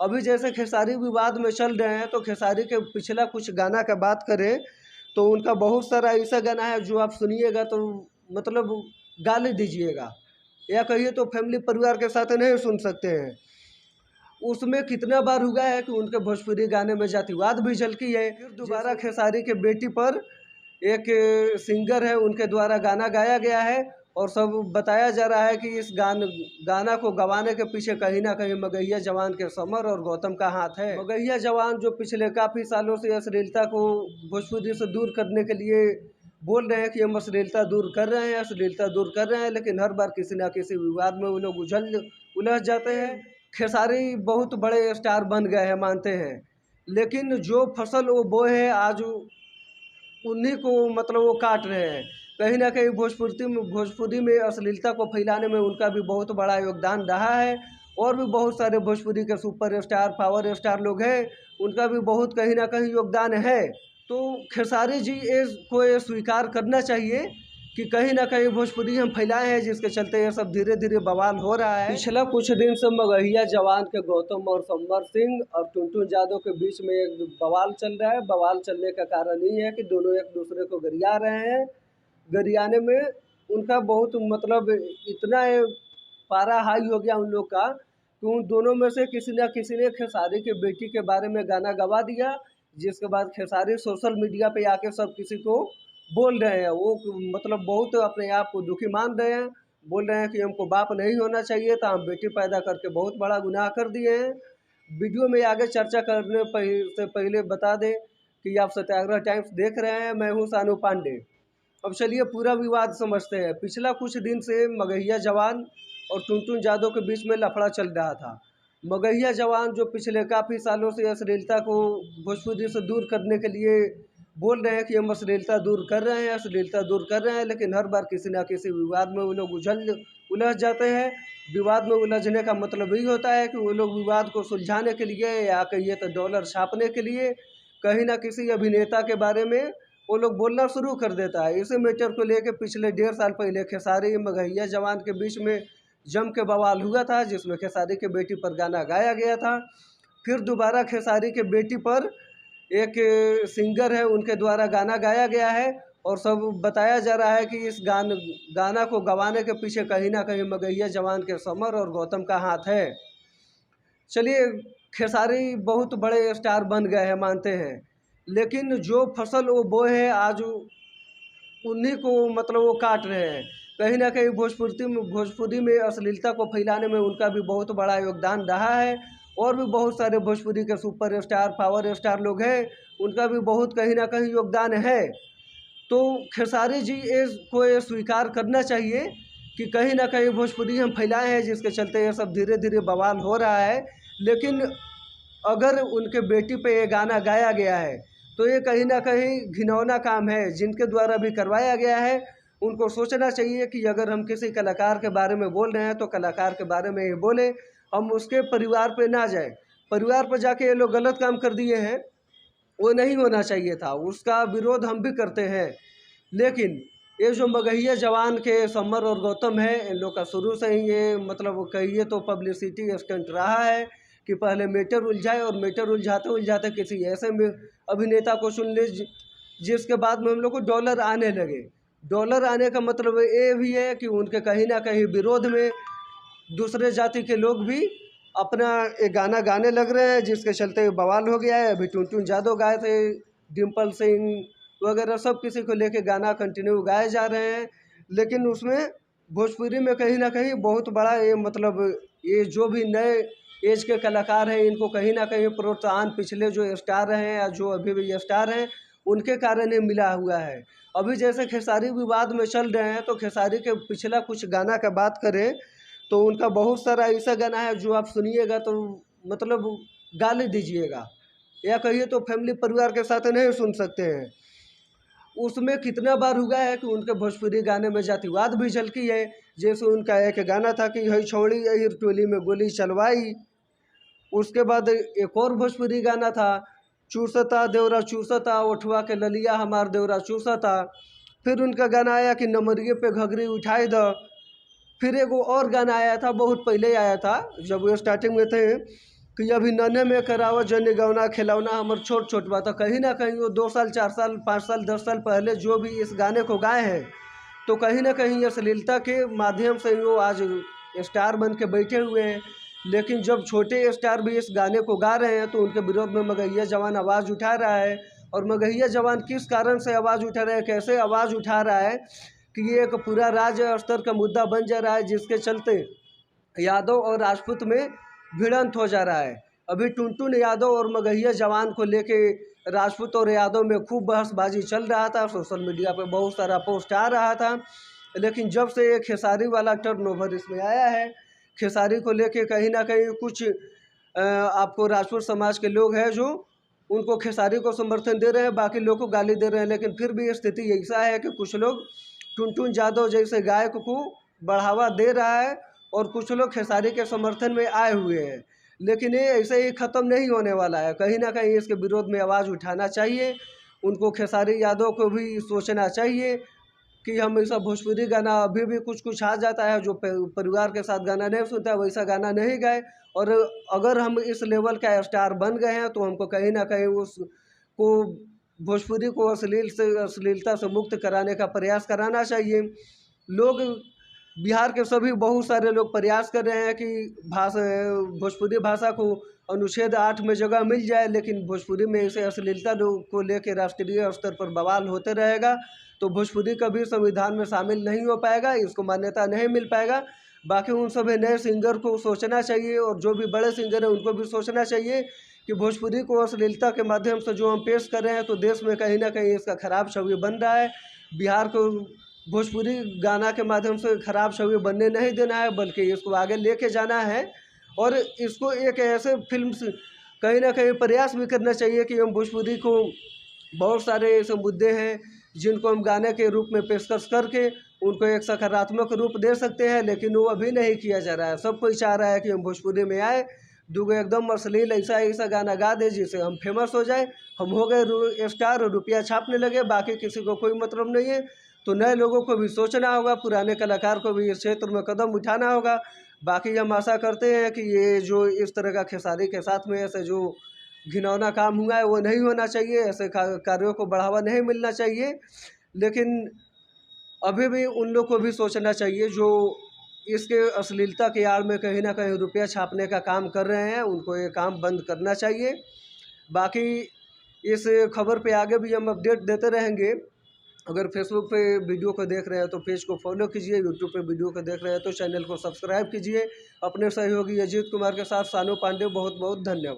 अभी जैसे खेसारी विवाद में चल रहे हैं, तो खेसारी के पिछला कुछ गाना का बात करें तो उनका बहुत सारा ऐसा गाना है जो आप सुनिएगा तो मतलब गाली दीजिएगा, या कहिए तो फैमिली परिवार के साथ नहीं सुन सकते हैं। उसमें कितना बार हुआ है कि उनके भोजपुरी गाने में जातिवाद भी झलकी है। फिर दोबारा खेसारी के बेटी पर एक सिंगर है, उनके द्वारा गाना गाया गया है और सब बताया जा रहा है कि इस गाना को गवाने के पीछे कहीं ना कहीं मगहिया जवान के समर और गौतम का हाथ है। मगहिया जवान जो पिछले काफ़ी सालों से अश्लीलता को भोजपुरी से दूर करने के लिए बोल रहे हैं कि हम अश्लीलता दूर कर रहे हैं, अश्लीलता दूर कर रहे हैं, लेकिन हर बार किसी ना किसी विवाद में वो लोग उलझ जाते हैं। खेसारी बहुत बड़े स्टार बन गए हैं मानते हैं, लेकिन जो फसल वो बोए हैं आज उन्हीं को मतलब वो काट रहे हैं। कहीं ना कहीं भोजपुरी में अश्लीलता को फैलाने में उनका भी बहुत बड़ा योगदान रहा है। और भी बहुत सारे भोजपुरी के सुपर स्टार पावर स्टार लोग हैं, उनका भी बहुत कहीं ना कहीं योगदान है। तो खेसारी जी को ये स्वीकार करना चाहिए कि कहीं ना कहीं भोजपुरी हम फैलाए हैं, जिसके चलते ये सब धीरे धीरे बवाल हो रहा है। पिछला कुछ दिन से मगहिया जवान के गौतम और समर सिंह और टुनटुन यादव के बीच में एक बवाल चल रहा है। बवाल चलने का कारण ये है कि दोनों एक दूसरे को गरिया रहे हैं। गरियाने में उनका बहुत मतलब इतना पारा हाई हो गया उन लोग का कि उन दोनों में से किसी न किसी ने खेसारी के बेटी के बारे में गाना गवा दिया, जिसके बाद खेसारी सोशल मीडिया पे आके सब किसी को बोल रहे हैं। वो मतलब बहुत अपने आप को दुखी मान रहे हैं, बोल रहे हैं कि हमको बाप नहीं होना चाहिए था, हम बेटी पैदा करके बहुत बड़ा गुनाह कर दिए हैं। वीडियो में आगे चर्चा करने से पहले बता दें कि आप सत्याग्रह टाइम्स देख रहे हैं, मैं हूँ सानू पांडे। अब चलिए पूरा विवाद समझते हैं। पिछला कुछ दिन से मगहिया जवान और टुनटुन यादव के बीच में लफड़ा चल रहा था। मगहिया जवान जो पिछले काफ़ी सालों से अश्लीलता को भोजपुरी से दूर करने के लिए बोल रहे हैं कि हम अश्लीलता दूर कर रहे हैं, अश्लीलता दूर कर रहे हैं, लेकिन हर बार किसी ना किसी विवाद में वो लोग उलझ जाते हैं। विवाद में उलझने का मतलब यही होता है कि वो लोग विवाद को सुलझाने के लिए या कहिए तो डॉलर छापने के लिए कहीं ना किसी अभिनेता के बारे में वो लोग बोलना शुरू कर देता है। इसी मैटर को लेकर पिछले 1.5 साल पहले खेसारी मगहिया जवान के बीच में जम के बवाल हुआ था, जिसमें खेसारी के बेटी पर गाना गाया गया था। फिर दोबारा खेसारी के बेटी पर एक सिंगर है, उनके द्वारा गाना गाया गया है और सब बताया जा रहा है कि इस गाना को गवाने के पीछे कहीं ना कहीं मगहिया जवान के समर और गौतम का हाथ है। चलिए, खेसारी बहुत बड़े स्टार बन गए हैं मानते हैं, लेकिन जो फसल वो बोए हैं आज उन्हीं को मतलब वो काट रहे हैं। कहीं ना कहीं भोजपुरी में अश्लीलता को फैलाने में उनका भी बहुत बड़ा योगदान रहा है। और भी बहुत सारे भोजपुरी के सुपर स्टार पावर स्टार लोग हैं, उनका भी बहुत कहीं ना कहीं योगदान है। तो खेसारी जी को ये स्वीकार करना चाहिए कि कहीं ना कहीं भोजपुरी हम फैलाए हैं, जिसके चलते ये सब धीरे धीरे बवाल हो रहा है। लेकिन अगर उनके बेटी पे ये गाना गाया गया है तो ये कहीं ना कहीं घिनौना काम है। जिनके द्वारा भी करवाया गया है उनको सोचना चाहिए कि अगर हम किसी कलाकार के बारे में बोल रहे हैं तो कलाकार के बारे में ही बोले, हम उसके परिवार पे ना जाए। परिवार पर जाके ये लोग गलत काम कर दिए हैं, वो नहीं होना चाहिए था, उसका विरोध हम भी करते हैं। लेकिन ये जो मगहिया जवान के समर और गौतम है, इन लोग का शुरू से ही ये मतलब कहिए तो पब्लिसिटी स्टंट रहा है कि पहले मैटर उलझाए और मैटर उलझाते उलझाते किसी ऐसे में अभिनेता को चुन ले जिसके बाद में हम लोग को डॉलर आने लगे। डॉलर आने का मतलब ये भी है कि उनके कहीं ना कहीं विरोध में दूसरे जाति के लोग भी अपना एक गाना गाने लग रहे हैं, जिसके चलते बवाल हो गया है। अभी टुनटुन यादव गाए थे, डिम्पल सिंह वगैरह सब किसी को लेके गाना कंटिन्यू गाए जा रहे हैं, लेकिन उसमें भोजपुरी में कहीं ना कहीं बहुत बड़ा ये मतलब ये जो भी नए एज के कलाकार हैं, इनको कहीं ना कहीं प्रोत्साहन पिछले जो स्टार रहे हैं या जो अभी भी स्टार हैं उनके कारण ही मिला हुआ है। अभी जैसे खेसारी विवाद में चल रहे हैं, तो खेसारी के पिछला कुछ गाना का बात करें तो उनका बहुत सारा ऐसा गाना है जो आप सुनिएगा तो मतलब गाली दीजिएगा, या कहिए तो फैमिली परिवार के साथ नहीं सुन सकते हैं। उसमें कितना बार हुआ है कि उनके भोजपुरी गाने में जातिवाद भी झलकी है। जैसे उनका एक गाना था कि हई छोड़ी यही टोली में गोली चलवाई। उसके बाद एक और भोजपुरी गाना था, चूसता देवरा चूसता उठवा के ललिया हमार देवरा चूसता। फिर उनका गाना आया कि नमरिए पे घघरी उठाई द। फिर एगो और गाना आया था, बहुत पहले आया था जब वो स्टार्टिंग में थे, कि अभी नन्हे में करावो जन गौना खिलौना हमर छोट छोट बात। कहीं ना कहीं वो 2 साल 4 साल 5 साल 10 साल पहले जो भी इस गाने को गाए हैं, तो कहीं ना कहीं अश्लीलता के माध्यम से वो आज स्टार बन के बैठे हुए हैं। लेकिन जब छोटे स्टार भी इस गाने को गा रहे हैं तो उनके विरोध में मगहिया जवान आवाज़ उठा रहा है। और मगहिया जवान किस कारण से आवाज़ उठा रहा है, कैसे आवाज़ उठा रहा है कि ये एक पूरा राज्य स्तर का मुद्दा बन जा रहा है, जिसके चलते यादव और राजपूत में भिड़ंत हो जा रहा है। अभी टुनटुन यादव और मगहिया जवान को लेके राजपूत और यादव में खूब बहसबाजी चल रहा था, सोशल मीडिया पे बहुत सारा पोस्ट आ रहा था। लेकिन जब से ये खेसारी वाला टर्नओवर इसमें आया है, खेसारी को लेके कहीं ना कहीं कुछ आपको राजपूत समाज के लोग हैं जो उनको खेसारी को समर्थन दे रहे हैं, बाकी लोग को गाली दे रहे हैं। लेकिन फिर भी स्थिति ऐसा है कि कुछ लोग टुनटुन यादव जैसे गायक को बढ़ावा दे रहा है और कुछ लोग खेसारी के समर्थन में आए हुए हैं। लेकिन ये ऐसे ही ख़त्म नहीं होने वाला है, कहीं ना कहीं इसके विरोध में आवाज़ उठाना चाहिए। उनको खेसारी यादव को भी सोचना चाहिए कि हम ऐसा भोजपुरी गाना अभी भी कुछ कुछ आ जाता है, जो परिवार के साथ गाना नहीं सुनता वैसा गाना नहीं गाए। और अगर हम इस लेवल का स्टार बन गए हैं तो हमको कहीं ना कहीं उसको भोजपुरी को अश्लीलता से मुक्त कराने का प्रयास कराना चाहिए। लोग बिहार के सभी बहुत सारे लोग प्रयास कर रहे हैं कि भोजपुरी भाषा को अनुच्छेद 8 में जगह मिल जाए, लेकिन भोजपुरी में इसे अश्लीलता को लेकर राष्ट्रीय स्तर पर बवाल होते रहेगा तो भोजपुरी कभी संविधान में शामिल नहीं हो पाएगा, इसको मान्यता नहीं मिल पाएगा। बाकी उन सभी नए सिंगर को सोचना चाहिए और जो भी बड़े सिंगर हैं उनको भी सोचना चाहिए कि भोजपुरी को अश्लीलता के माध्यम से जो हम पेश कर रहे हैं तो देश में कहीं ना कहीं इसका खराब छवि बन रहा है। बिहार को भोजपुरी गाना के माध्यम से खराब छवि बनने नहीं देना है, बल्कि इसको आगे लेके जाना है। और इसको एक ऐसे फिल्म से कहीं ना कहीं प्रयास भी करना चाहिए कि हम भोजपुरी को बहुत सारे ऐसे मुद्दे हैं जिनको हम गाने के रूप में पेशकश करके उनको एक सकारात्मक रूप दे सकते हैं, लेकिन वो अभी नहीं किया जा रहा है। सब कोई चाह रहा है कि हम भोजपुरी में आए, दूगो एकदम अश्लील ऐसा गाना गा दे जिससे हम फेमस हो जाए, हम हो गए स्टार और रुपया छापने लगे, बाकी किसी को कोई मतलब नहीं है। तो नए लोगों को भी सोचना होगा, पुराने कलाकार को भी इस क्षेत्र में कदम उठाना होगा। बाकी हम आशा करते हैं कि ये जो इस तरह का खेसारी के साथ में ऐसे जो घिनौना काम हुआ है वो नहीं होना चाहिए, ऐसे कार्यों को बढ़ावा नहीं मिलना चाहिए। लेकिन अभी भी उन लोग को भी सोचना चाहिए जो इसके अश्लीलता के आड़ में कहीं ना कहीं रुपया छापने का काम कर रहे हैं, उनको ये काम बंद करना चाहिए। बाकी इस खबर पे आगे भी हम अपडेट देते रहेंगे। अगर फेसबुक पे वीडियो को देख रहे हैं तो पेज को फॉलो कीजिए, यूट्यूब पे वीडियो को देख रहे हैं तो चैनल को सब्सक्राइब कीजिए। अपने सहयोगी अजीत कुमार के साथ सानू पांडे, बहुत बहुत धन्यवाद।